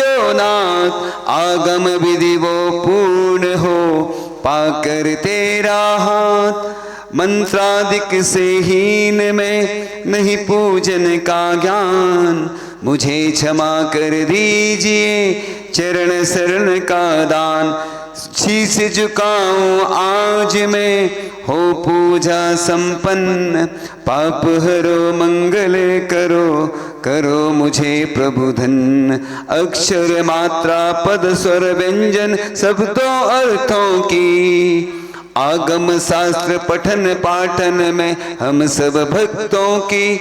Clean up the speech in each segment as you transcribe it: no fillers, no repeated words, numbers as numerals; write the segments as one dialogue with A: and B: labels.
A: जो नाथ, आगम विधि वो पूर्ण हो पाकर तेरा हाथ। मंत्रादिक से हीन में नहीं पूजन का ज्ञान, मुझे क्षमा कर दीजिए चरण शरण का दान। शीश झुकाऊं आज मैं, हो पूजा संपन्न, पाप हरो मंगल करो, करो मुझे प्रभु धन्य। अक्षर मात्रा पद स्वर व्यंजन शब्दों अर्थों की, आगम शास्त्र पठन पाठन में हम सब भक्तों की।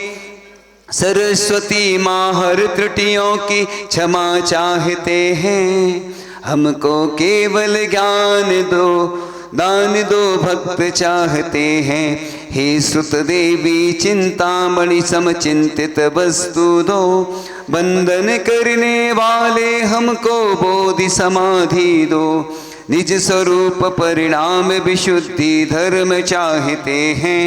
A: सरस्वती माँ हर त्रुटियों की क्षमा चाहते हैं, हमको केवल ज्ञान दो, दान दो भक्त चाहते हैं। हे सुत देवी चिंतामणि समचिंतित वस्तु दो, बंधन करने वाले हमको बोधि समाधि दो। निज स्वरूप परिणाम विशुद्धि धर्म चाहते हैं,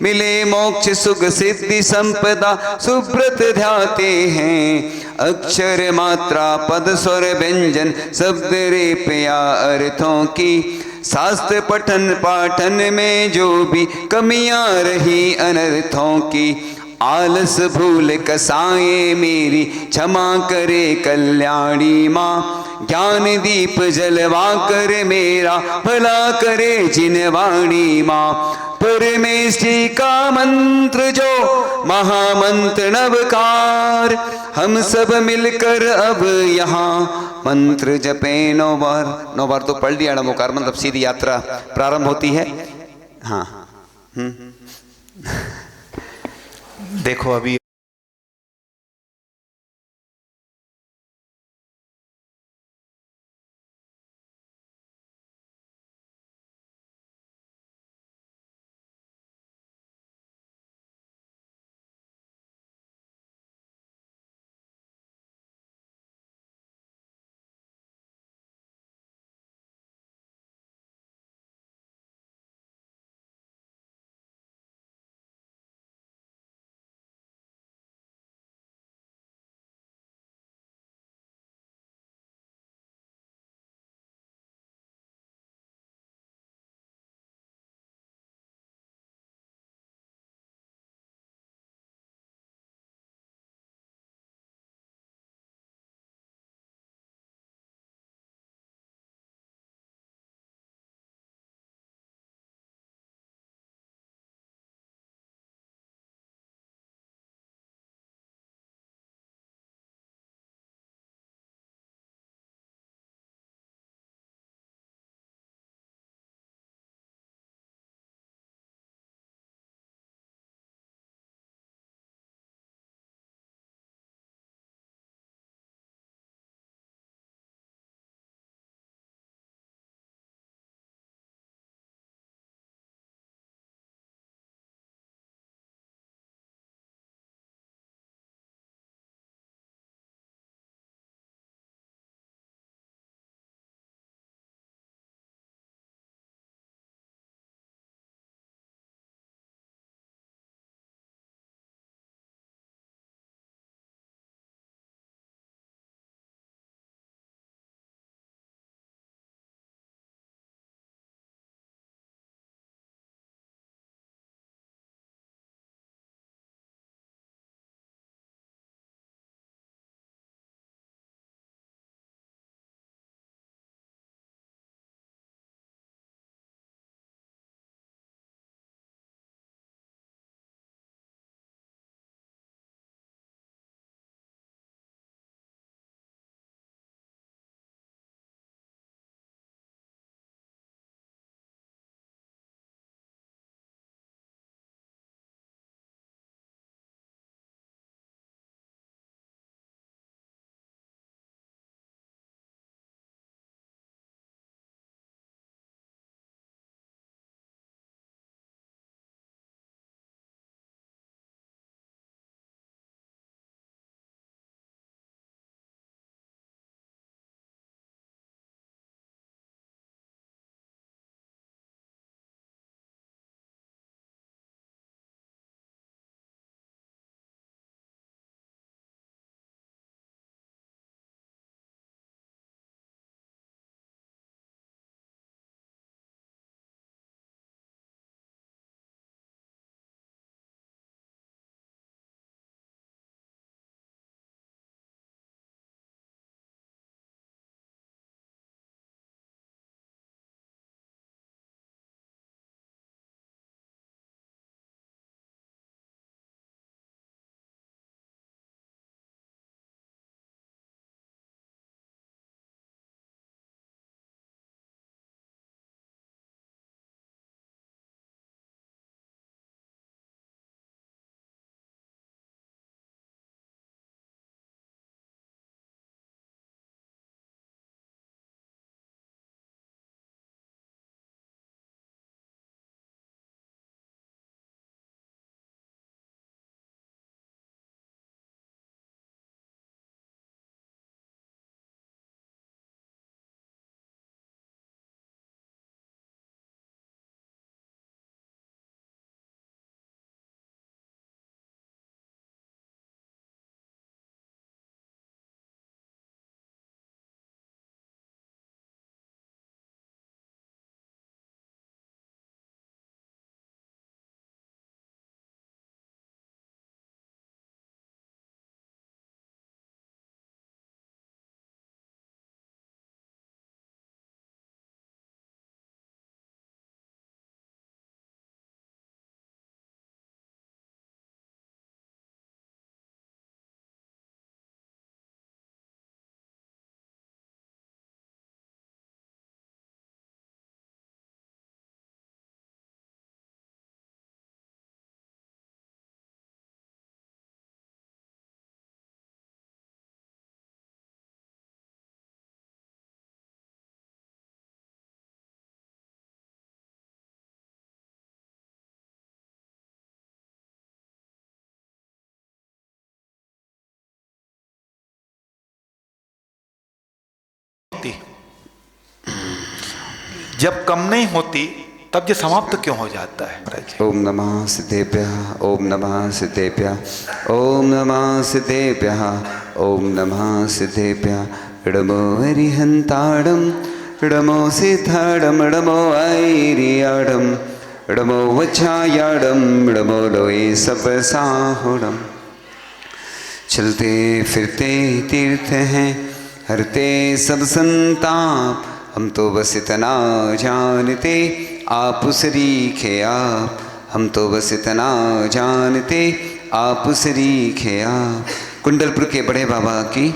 A: मिले मोक्ष सुख सिद्धि संपदा सुब्रत ध्याते हैं। अक्षर मात्रा पद स्वर व्यंजन शब्द रेप या अर्थों की, शास्त्र पठन पाठन में जो भी कमियां रही अनर्थों की। आलस भूल कसाए मेरी क्षमा करे कल्याणी माँ, ज्ञान दीप जलवा कर मेरा भला करे जिनवाणी माँ। परमेश्वरी का मंत्र जो महामंत्र नवकार, हम सब मिलकर अब यहाँ मंत्र जपे 9 बार। 9 बार तो पढ़ लिया नमोकार, मतलब सीधी यात्रा प्रारंभ होती है। हाँ
B: देखो अभी होती, जब कम नहीं होती तब ये समाप्त क्यों हो जाता है महाराज जी?
A: ओम नमः सिद्धेभ्यः, ओम नमः सिद्धेभ्यः, ओम नमः सिद्धेभ्यः, ओम नमः सिद्धेभ्यः। ड़मो हरिहंताड़म ड़मो सिद्धाड़म ड़मो ऐरियाड़म ड़मो वच्छायाड़म ड़मो लोए सब साहुड़म। चलते फिरते तीर्थ हैं, हरते सब संताप, हम तो बस इतना जानते आप सरीखे आप, हम तो बस इतना जानते आप सरीखे आप। कुंडलपुर के बड़े बाबा की,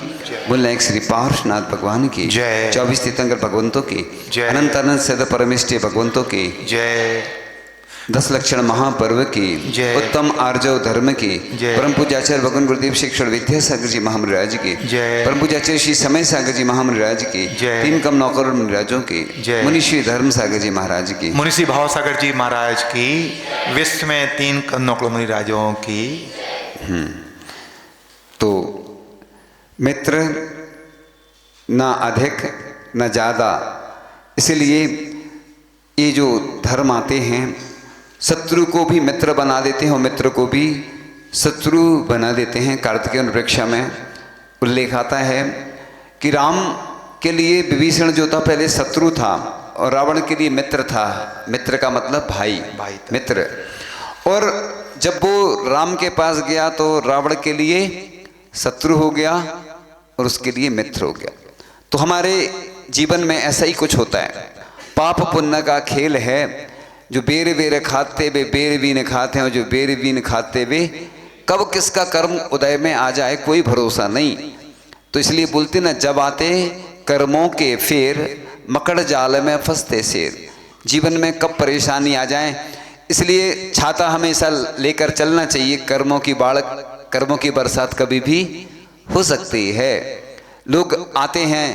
A: बुल्लैक श्री पार्श्वनाथ भगवान की
B: जय।
A: 24 तीर्थंकर भगवंतों की
B: जय।
A: अनंत अनंत सद परमिष्टि भगवंतों की
B: जय।
A: 10 लक्षण महापर्व की
B: जय।
A: उत्तम आर्जव धर्म की
B: जय।
A: परम पूज्याचार्य भगवान गुरुदेव शिक्षण विद्यासागर जी महामराज की
B: जय।
A: परम पूज्याचार्य श्री समय सागर जी महामराज की
B: जय।
A: 3 कम 9 करोड़ मुनिराजों की
B: जय।
A: मुनिश्री धर्म सागर जी महाराज की
B: मुनिषी भावसागर जी महाराज की, विश्व में 3 करोड़ मुनिराजों की।
A: तो मित्र ना अधिक न ज़्यादा, इसलिए ये जो धर्म आते हैं शत्रु को भी मित्र बना देते हैं और मित्र को भी शत्रु बना देते हैं। कार्तिकेय वृक्षा में उल्लेख आता है कि राम के लिए विभीषण जो था पहले शत्रु था और रावण के लिए मित्र था। मित्र का मतलब भाई
B: था।
A: मित्र। और जब वो राम के पास गया तो रावण के लिए शत्रु हो गया और उसके लिए मित्र हो गया। तो हमारे जीवन में ऐसा ही कुछ होता है, पाप पुण्य का खेल है। जो बेर बेर खाते वे बेर भी न खाते हैं और जो बेर भी न खाते वे कब किसका कर्म उदय में आ जाए कोई भरोसा नहीं। तो इसलिए बोलते ना, जब आते कर्मों के फेर मकड़ जाल में फंसते शेर। जीवन में कब परेशानी आ जाए, इसलिए छाता हमेशा लेकर चलना चाहिए। कर्मों की बाढ़, कर्मों की बरसात कभी भी हो सकती है। लोग आते हैं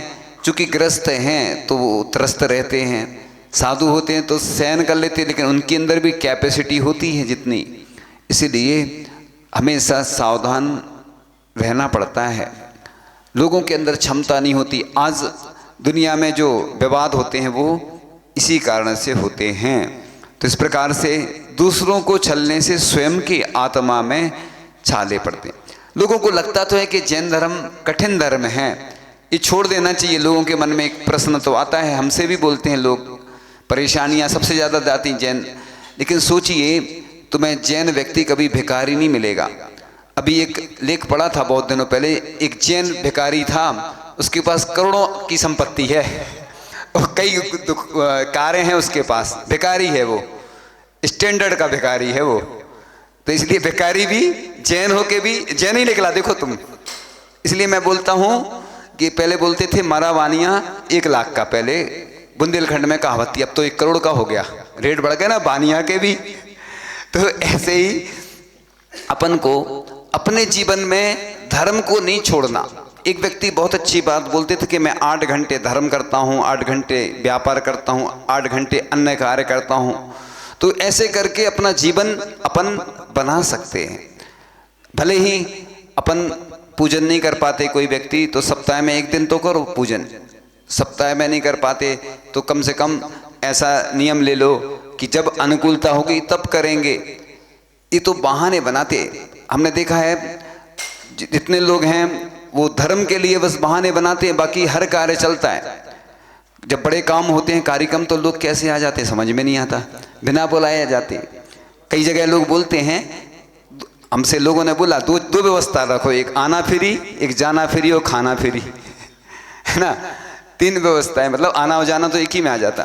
A: चूँकि ग्रस्त हैं तो वो त्रस्त रहते हैं, साधु होते हैं तो सहन कर लेते हैं, लेकिन उनके अंदर भी कैपेसिटी होती है जितनी, इसीलिए हमेशा सावधान रहना पड़ता है। लोगों के अंदर क्षमता नहीं होती। आज दुनिया में जो विवाद होते हैं वो इसी कारण से होते हैं। तो इस प्रकार से दूसरों को छलने से स्वयं की आत्मा में छाले पड़ते हैं। लोगों को लगता तो है कि जैन धर्म कठिन धर्म है, ये छोड़ देना चाहिए। लोगों के मन में एक प्रश्न तो आता है, हमसे भी बोलते हैं लोग, परेशानियां सबसे ज़्यादा आती जैन। लेकिन सोचिए, तुम्हें जैन व्यक्ति कभी भिखारी नहीं मिलेगा। अभी एक लेख पढ़ा था बहुत दिनों पहले, एक जैन भिखारी था, उसके पास करोड़ों की संपत्ति है और कई कारें हैं उसके पास, भिखारी है वो, स्टैंडर्ड का भिखारी है वो। तो इसलिए भिखारी भी जैन होके भी जैन ही निकला, देखो तुम। इसलिए मैं बोलता हूँ कि पहले बोलते थे मारा वानिया 1 लाख का, पहले बुंदेलखंड में कहावत थी, अब तो 1 करोड़ का हो गया, रेट बढ़ गया ना बानिया के भी। तो ऐसे ही अपन को अपने जीवन में धर्म को नहीं छोड़ना। एक व्यक्ति बहुत अच्छी बात बोलते थे कि मैं 8 घंटे धर्म करता हूँ, 8 घंटे व्यापार करता हूँ, 8 घंटे अन्य कार्य करता हूँ। तो ऐसे करके अपना जीवन अपन बना सकते हैं। भले ही अपन पूजन नहीं कर पाते कोई व्यक्ति, तो सप्ताह में 1 दिन तो करो पूजन। सप्ताह में नहीं कर पाते तो कम से कम ऐसा नियम ले लो कि जब अनुकूलता होगी तब करेंगे। ये तो बहाने बनाते, हमने देखा है जितने लोग हैं वो धर्म के लिए बस बहाने बनाते हैं, बाकी हर कार्य चलता है। जब बड़े काम होते हैं कार्यक्रम तो लोग कैसे आ जाते हैं समझ में नहीं आता, बिना बुलाए आ जाते। कई जगह लोग बोलते हैं, हमसे लोगों ने बोला दो व्यवस्था रखो, एक आना फ्री, एक जाना फ्री और खाना फ्री, है ना। 3 व्यवस्थाएं, मतलब आना और जाना तो एक ही में आ जाता।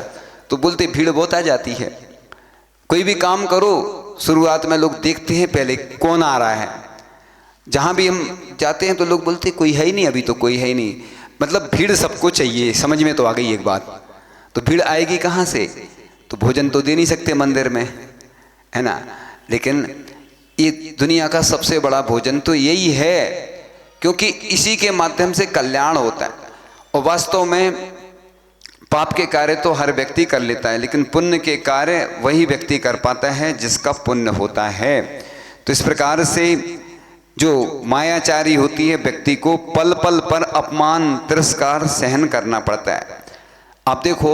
A: तो बोलते भीड़ बहुत आ जाती है। कोई भी काम करो शुरुआत में लोग देखते हैं पहले कौन आ रहा है। जहाँ भी हम जाते हैं तो लोग बोलते कोई है ही नहीं, अभी तो कोई है ही नहीं। मतलब भीड़ सबको चाहिए, समझ में तो आ गई एक बात। तो भीड़ आएगी कहाँ से, तो भोजन तो दे नहीं सकते मंदिर में, है ना। लेकिन ये दुनिया का सबसे बड़ा भोजन तो यही है, क्योंकि इसी के माध्यम से कल्याण होता है। और वास्तव में पाप के कार्य तो हर व्यक्ति कर लेता है, लेकिन पुण्य के कार्य वही व्यक्ति कर पाता है जिसका पुण्य होता है। तो इस प्रकार से जो मायाचारी होती है व्यक्ति को पल पल पर अपमान तिरस्कार सहन करना पड़ता है। आप देखो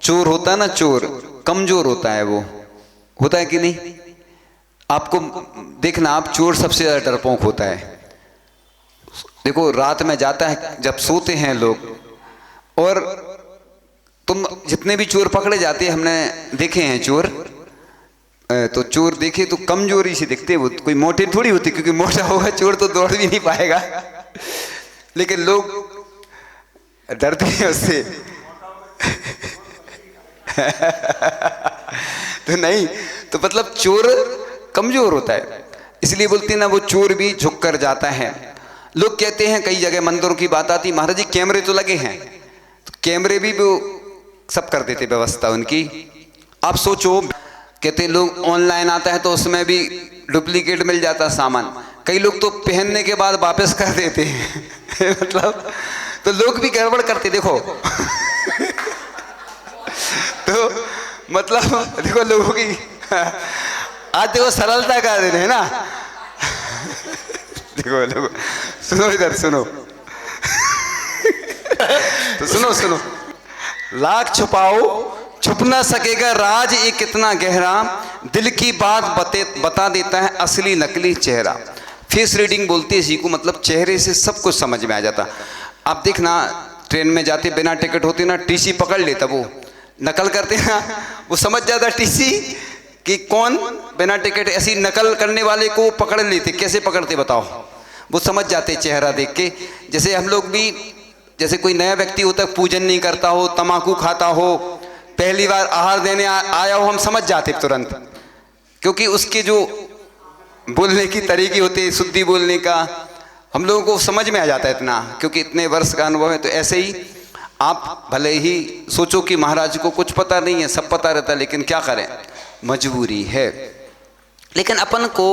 A: चोर होता है ना, चोर कमजोर होता है, वो होता है कि नहीं? आपको देखना, आप चोर सबसे ज्यादा डरपोक होता है। देखो रात में जाता है, जब सोते हैं लोग, और तुम जितने भी चोर पकड़े जाते हैं, हमने देखे हैं चोर, तो चोर देखे तो कमजोरी से दिखते हैं, वो कोई मोटे थोड़ी होती, क्योंकि मोटा होगा चोर तो दौड़ भी नहीं पाएगा, लेकिन लोग डरते हैं उससे। तो नहीं, तो मतलब चोर कमजोर होता है, इसलिए बोलते हैं ना वो चोर भी झुक कर जाता है। लोग कहते हैं, कई जगह मंदिरों की बात आती, महाराज जी कैमरे तो लगे हैं, तो कैमरे भी वो सब कर देते व्यवस्था उनकी। आप सोचो, कहते लोग ऑनलाइन आता है तो उसमें भी डुप्लीकेट मिल जाता सामान, कई लोग तो पहनने के बाद वापस कर देते हैं मतलब तो लोग भी गड़बड़ करते, देखो तो मतलब देखो लोगों की आज देखो सरलता का दिन है ना देखो लोग, सुनो इधर सुनो तो सुनो, लाख छुपाओ छुप ना सकेगा राज ये कितना गहरा, दिल की बात बता देता है असली नकली चेहरा। फेस रीडिंग बोलते हैं इसी को, मतलब चेहरे से सब कुछ समझ में आ जाता। आप देखना, ट्रेन में जाते बिना टिकट होते ना, टीसी पकड़ लेता, वो नकल करते ना, वो समझ जाता टीसी कि कौन बिना टिकट, ऐसी नकल करने वाले को पकड़ लेते। कैसे पकड़ते बताओ? वो समझ जाते चेहरा देख के। जैसे हम लोग भी, जैसे कोई नया व्यक्ति होता है, पूजन नहीं करता हो, तम्बाकू खाता हो, पहली बार आहार देने आया हो, हम समझ जाते तुरंत, क्योंकि उसके जो बोलने की तरीके होते हैं, शुद्धि बोलने का, हम लोगों को समझ में आ जाता है इतना, क्योंकि इतने वर्ष का अनुभव है। तो ऐसे ही आप भले ही सोचो कि महाराज को कुछ पता नहीं है, सब पता रहता है, लेकिन क्या करें, मजबूरी है। लेकिन अपन को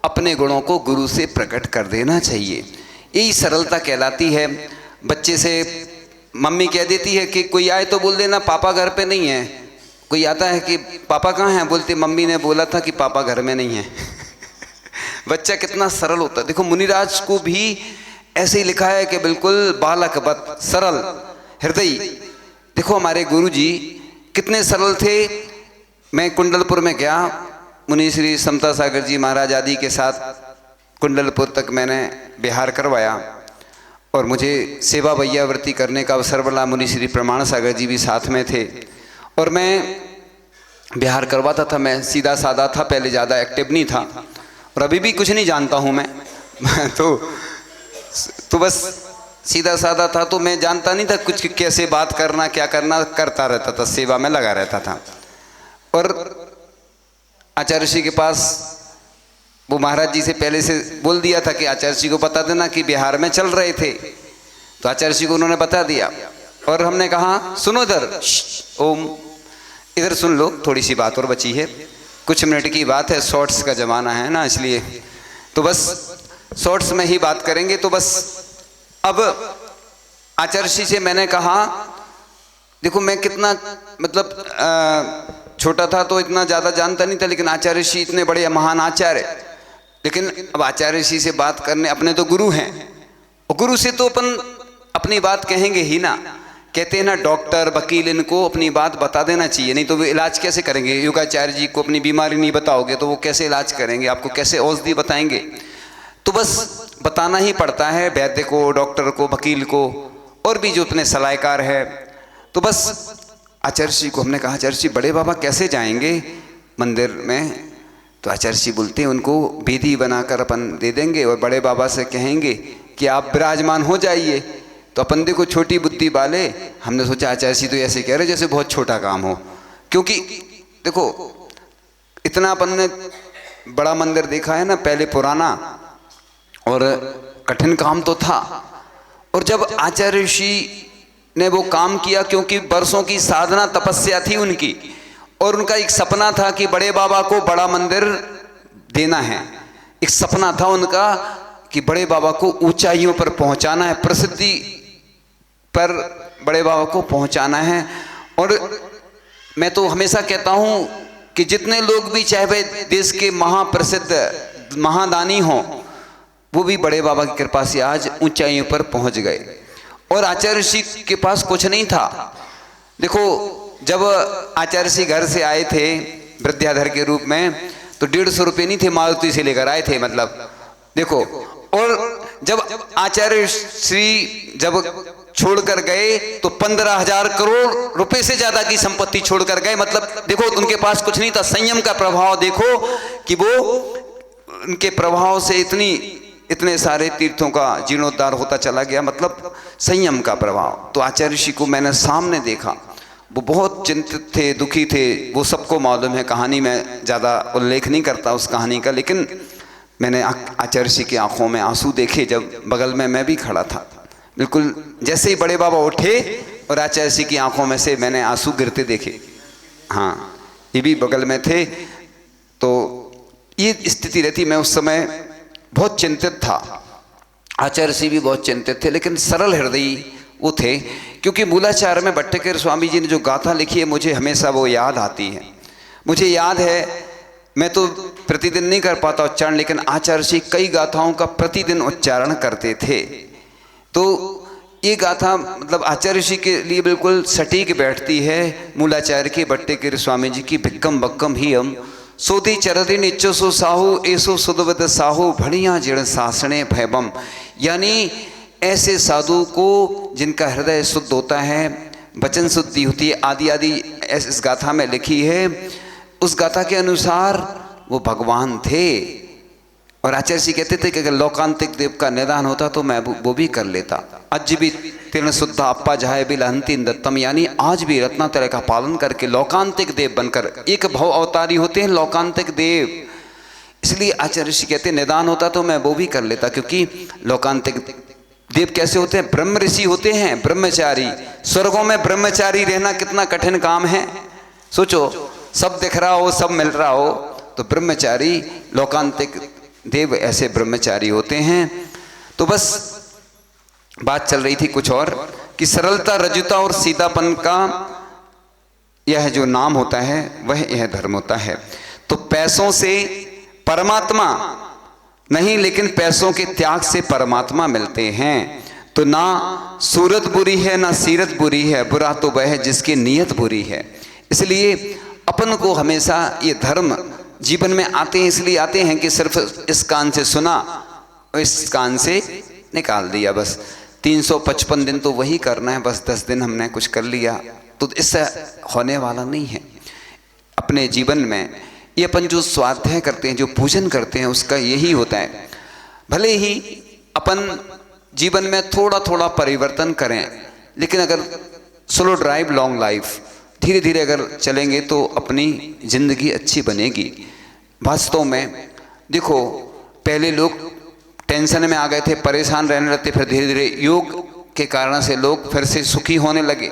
A: अपने गुणों को गुरु से प्रकट कर देना चाहिए, यही सरलता कहलाती है। बच्चे से मम्मी कह देती है कि कोई आए तो बोल देना पापा घर पे नहीं है, कोई आता है कि पापा कहाँ हैं, बोलते मम्मी ने बोला था कि पापा घर में नहीं है बच्चा कितना सरल होता है। देखो मुनिराज को भी ऐसे ही लिखा है कि बिल्कुल बालकवत सरल हृदय। देखो हमारे गुरु जी कितने सरल थे। मैं कुंडलपुर में गया, मुनि श्री समता सागर जी महाराज आदि के साथ कुंडलपुर तक मैंने बिहार करवाया, और मुझे सेवा वैयावृत्ति करने का अवसर मिला। मुनि श्री प्रमाण सागर जी भी साथ में थे, और मैं बिहार करवाता था। मैं सीधा साधा था, पहले ज़्यादा एक्टिव नहीं था, और अभी भी कुछ नहीं जानता हूँ मैं तो बस सीधा साधा था, तो मैं जानता नहीं था कुछ कैसे बात करना, क्या करना, करता रहता था, सेवा में लगा रहता था। और आचार्य जी के पास वो महाराज जी से पहले से बोल दिया था कि आचार्य जी को बता देना कि बिहार में चल रहे थे, तो आचार्य जी को उन्होंने बता दिया। और हमने कहा सुनो इधर, ओम इधर सुन लो, थोड़ी सी बात और बची है, कुछ मिनट की बात है, शॉर्ट्स का ज़माना है ना, इसलिए तो बस शॉर्ट्स में ही बात करेंगे। तो बस अब आचार्य जी से मैंने कहा, देखो मैं कितना मतलब छोटा था तो इतना ज़्यादा जानता नहीं था, लेकिन आचार्य जी इतने बड़े महान आचार्य, लेकिन अब आचार्य जी से बात करने, अपने तो गुरु हैं, और गुरु से तो अपन अपनी बात कहेंगे ही ना। कहते हैं ना डॉक्टर वकील इनको अपनी बात बता देना चाहिए, नहीं तो वो इलाज कैसे करेंगे। योगाचार्य जी को अपनी बीमारी नहीं बताओगे तो वो कैसे इलाज करेंगे, आपको कैसे औषधि बताएंगे। तो बस बताना ही पड़ता है वैद्य को, डॉक्टर को, वकील को, और भी जो अपने सलाहकार है। तो बस आचार्य जी को हमने कहा, आचार्य जी बड़े बाबा कैसे जाएंगे मंदिर में? तो आचार्य जी बोलते हैं उनको विधि बनाकर अपन दे देंगे, और बड़े बाबा से कहेंगे कि आप विराजमान हो जाइए। तो अपन देखो छोटी बुद्धि वाले, हमने सोचा आचार्य जी तो ऐसे कह रहे जैसे बहुत छोटा काम हो, क्योंकि देखो इतना अपन ने बड़ा मंदिर देखा है ना पहले पुराना, और कठिन काम तो था। और जब आचार्य ऋषि ने वो काम किया, क्योंकि वर्षों की साधना तपस्या थी उनकी, और उनका एक सपना था कि बड़े बाबा को बड़ा मंदिर देना है। एक सपना था उनका कि बड़े बाबा को ऊंचाइयों पर पहुंचाना है, प्रसिद्धि पर बड़े बाबा को पहुंचाना है। और मैं तो हमेशा कहता हूं कि जितने लोग भी चाहे वे देश के महाप्रसिद्ध महादानी हों, वो भी बड़े बाबा की कृपा से आज ऊंचाइयों पर पहुंच गए। और आचार्य ऋषि के पास कुछ नहीं था। देखो, जब आचार्य ऋषि घर से आए थे विद्याधर के रूप में, तो 150 रुपये नहीं थे, मारुति से लेकर आए थे, मतलब देखो। और जब आचार्य श्री जब छोड़कर गए तो 15,000 करोड़ रुपए से ज्यादा की संपत्ति छोड़कर गए। मतलब देखो, उनके पास कुछ नहीं था। संयम का प्रभाव देखो कि वो उनके प्रभाव से इतने सारे तीर्थों का जीर्णोद्धार होता चला गया, मतलब संयम का प्रभाव। तो आचार्य ऋषि को मैंने सामने देखा, वो बहुत चिंतित थे, दुखी थे। वो सबको मालूम है, कहानी में ज़्यादा उल्लेख नहीं करता उस कहानी का, लेकिन मैंने आचार्य ऋषि की आंखों में आंसू देखे। जब बगल में मैं भी खड़ा था, बिल्कुल जैसे ही बड़े बाबा उठे और आचार्य ऋषि की आंखों में से मैंने आंसू गिरते देखे। हाँ, ये भी बगल में थे। तो ये स्थिति रहती। मैं उस समय बहुत चिंतित था, आचार्य ऋषि भी बहुत चिंतित थे, लेकिन सरल हृदयी वो थे। क्योंकि मूलाचार में भट्टकेर स्वामी जी ने जो गाथा लिखी है, मुझे हमेशा वो याद आती है। मुझे याद है, मैं तो प्रतिदिन नहीं कर पाता उच्चारण, लेकिन आचार्य ऋषि कई गाथाओं का प्रतिदिन उच्चारण करते थे। तो ये गाथा मतलब आचार्य ऋषि के लिए बिल्कुल सटीक बैठती है। मूलाचार्य के भट्टकेर स्वामी जी की भिक्कम बक्कम ही हम सोती चरती निचो सो साहू ऐसो सुदवद साहू भड़िया जिण सासणे भैबम। यानी ऐसे साधु को जिनका हृदय शुद्ध होता है, वचन शुद्धि होती है, आदि आदि इस गाथा में लिखी है। उस गाथा के अनुसार वो भगवान थे। और आचार्य जी कहते थे कि अगर लोकांतिक देव का निदान होता तो मैं वो भी कर लेता। आज भी तीर्ण शुद्धा अप्पा जाए बिल अंतिम दत्तम, यानी आज भी रत्नात्रय का पालन करके लोकांतिक देव बनकर, एक भव अवतारी होते हैं लोकांतिक देव। इसलिए आचार्य ऋषि कहते हैं निदान होता तो मैं वो भी कर लेता। क्योंकि लोकांतिक देव कैसे होते हैं? ब्रह्म ऋषि होते हैं, ब्रह्मचारी। स्वर्गों में ब्रह्मचारी रहना कितना कठिन काम है, सोचो। सब दिख रहा हो, सब मिल रहा हो, तो ब्रह्मचारी लोकांतिक देव ऐसे ब्रह्मचारी होते हैं। तो बस बात चल रही थी कुछ और, कि सरलता, रजुता और सीधापन का यह जो नाम होता है वह यह धर्म होता है। तो पैसों से परमात्मा नहीं, लेकिन पैसों के त्याग से परमात्मा मिलते हैं। तो ना सूरत बुरी है ना सीरत बुरी है, बुरा तो वह है जिसकी नीयत बुरी है। इसलिए अपन को हमेशा ये धर्म जीवन में आते हैं, इसलिए आते हैं कि सिर्फ इस कान से सुना और इस कान से निकाल दिया, बस 355 दिन तो वही करना है, बस 10 दिन हमने कुछ कर लिया, तो इससे होने वाला नहीं है। अपने जीवन में ये अपन जो स्वाध्याय करते हैं, जो पूजन करते हैं, उसका यही होता है। भले ही अपन जीवन में थोड़ा थोड़ा परिवर्तन करें, लेकिन अगर स्लो ड्राइव लॉन्ग लाइफ, धीरे धीरे अगर चलेंगे तो अपनी जिंदगी अच्छी बनेगी। वास्तव में देखो, पहले लोग टेंशन में आ गए थे, परेशान रहने लगते, फिर धीरे धीरे योग के कारण से लोग फिर से सुखी होने लगे।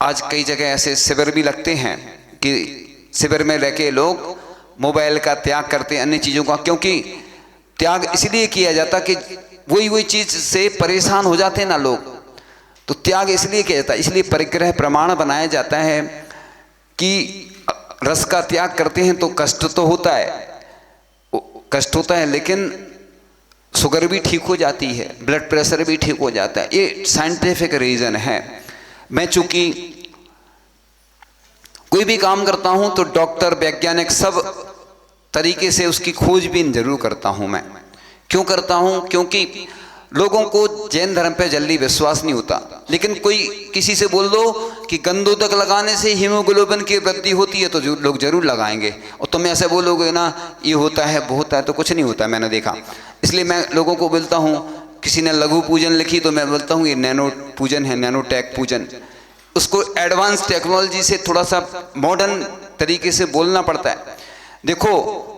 A: आज कई जगह ऐसे शिविर भी लगते हैं कि शिविर में रह के लोग मोबाइल का त्याग करते हैं, अन्य चीज़ों का। क्योंकि त्याग इसलिए किया जाता कि वही चीज़ से परेशान हो जाते हैं ना लोग, तो त्याग इसलिए किया जाता है। इसलिए परिग्रह प्रमाण बनाया जाता है कि रस का त्याग करते हैं तो कष्ट तो होता है, कष्ट होता है, लेकिन शुगर भी ठीक हो जाती है, ब्लड प्रेशर भी ठीक हो जाता है। ये साइंटिफिक रीजन है। मैं चूंकि कोई भी काम करता हूं तो डॉक्टर, वैज्ञानिक, सब तरीके से उसकी खोजबीन जरूर करता हूं। मैं क्यों करता हूं? क्योंकि लोगों को जैन धर्म पे जल्दी विश्वास नहीं होता, लेकिन कोई किसी से बोल दो कि गंधोदक लगाने से हीमोग्लोबिन की वृद्धि होती है, तो लोग जरूर लगाएंगे। और तुम ऐसे बोलोगे ना ये होता है वो होता है, तो कुछ नहीं होता, मैंने देखा। इसलिए मैं लोगों को बोलता हूँ, किसी ने लघु पूजन लिखी तो मैं बोलता हूँ ये नैनो पूजन है, नैनोटेक पूजन। उसको एडवांस टेक्नोलॉजी से थोड़ा सा मॉडर्न तरीके से बोलना पड़ता है। देखो,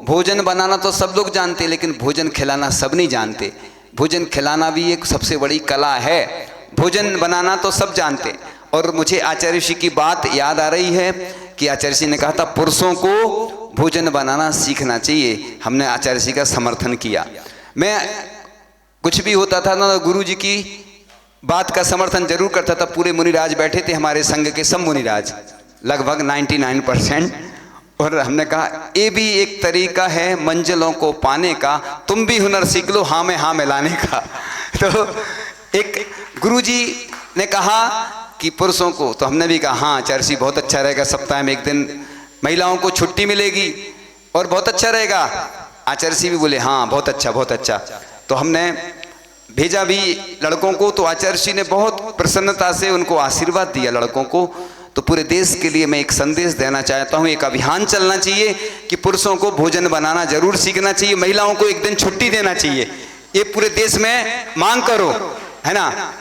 A: भोजन बनाना तो सब लोग जानते हैं, लेकिन भोजन खिलाना सब नहीं जानते। भोजन खिलाना भी एक सबसे बड़ी कला है, भोजन बनाना तो सब जानते। और मुझे आचार्य ऋषि की बात याद आ रही है कि आचार्य ऋषि ने कहा था पुरुषों को भोजन बनाना सीखना चाहिए। हमने आचार्य ऋषि का समर्थन किया। मैं कुछ भी होता था ना, गुरु जी की बात का समर्थन जरूर करता था। पूरे मुनिराज बैठे थे, हमारे संघ के सब मुनिराज, लगभग 99%। और हमने कहा ये भी एक तरीका है मंजिलों को पाने का, तुम भी हुनर सीख लो हाँ में हाँ मिलाने का। तो एक गुरुजी ने कहा कि पुरुषों को, तो हमने भी कहा हाँ चर्ची बहुत अच्छा रहेगा, सप्ताह में एक दिन महिलाओं को छुट्टी मिलेगी और बहुत अच्छा रहेगा। आचार्य भी बोले हाँ बहुत अच्छा बहुत अच्छा। तो हमने भेजा भी लड़कों को, तो आचार्य ने बहुत प्रसन्नता से उनको आशीर्वाद दिया लड़कों को। तो पूरे देश के लिए मैं एक संदेश देना चाहता हूँ, एक अभियान चलना चाहिए कि पुरुषों को भोजन बनाना जरूर सीखना चाहिए, महिलाओं को एक दिन छुट्टी देना चाहिए। ये पूरे देश में मांग करो, है ना।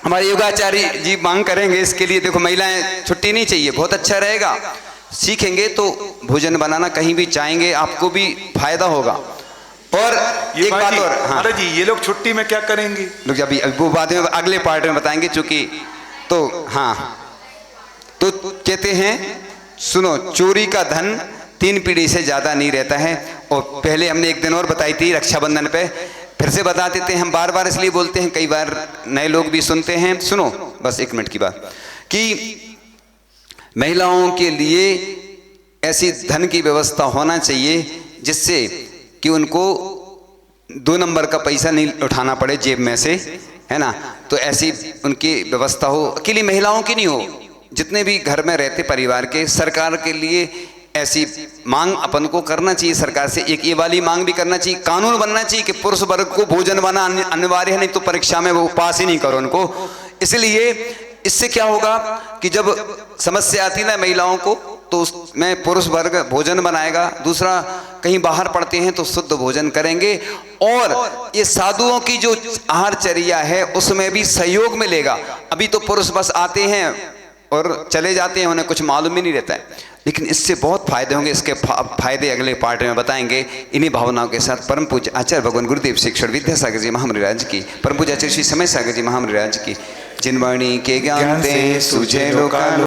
A: हमारे योगाचार्य जी मांग करेंगे इसके लिए। देखो महिलाएं छुट्टी नहीं चाहिए, बहुत अच्छा रहेगा, सीखेंगे तो भोजन बनाना कहीं भी चाहेंगे, आपको भी फायदा होगा। और एक बात और, हाँ
B: अरे जी ये लोग छुट्टी में क्या करेंगे?
A: लोग अभी वो बाद में अगले पार्ट में बताएंगे, चूंकि तो हाँ तो कहते हैं सुनो, चोरी का धन 3 पीढ़ी से ज्यादा नहीं रहता है। और पहले हमने एक दिन और बताई थी रक्षाबंधन पे, फिर से बता देते हैं, हम बार बार इसलिए बोलते हैं, कई बार नए लोग भी सुनते हैं। सुनो बस 1 मिनट की बात, कि महिलाओं के लिए ऐसी धन की व्यवस्था होना चाहिए जिससे कि उनको 2 नंबर का पैसा नहीं उठाना पड़े जेब में से, है ना। तो ऐसी उनकी व्यवस्था हो, अकेली महिलाओं की नहीं हो, जितने भी घर में रहते परिवार के, सरकार के लिए ऐसी मांग अपन को करना चाहिए सरकार से। एक ये वाली मांग भी करना चाहिए, कानून बनना चाहिए कि पुरुष वर्ग को भोजन बनाना अनिवार्य है, नहीं तो परीक्षा में वो पास ही नहीं करो उनको। इसलिए इससे क्या होगा कि जब समस्या आती ना महिलाओं को, तो उसमें पुरुष वर्ग भोजन बनाएगा, दूसरा कहीं बाहर पड़ते हैं तो शुद्ध भोजन करेंगे। और ये साधुओं की जो आहारचर्या है उसमें भी सहयोग मिलेगा। अभी तो पुरुष बस आते हैं और चले जाते हैं, उन्हें कुछ मालूम ही नहीं रहता है, लेकिन इससे बहुत फायदे होंगे। इसके फायदे अगले पार्ट में बताएंगे। इन्हीं भावनाओं के साथ परम पूज्य आचार्य भगवान गुरुदेव शिक्षण विद्यासागर जी महामृराज की, परम पूज्य आचार्य श्री समय सागर जी महामृराज की, जिनवाणी के ज्ञान ते सुझे लोका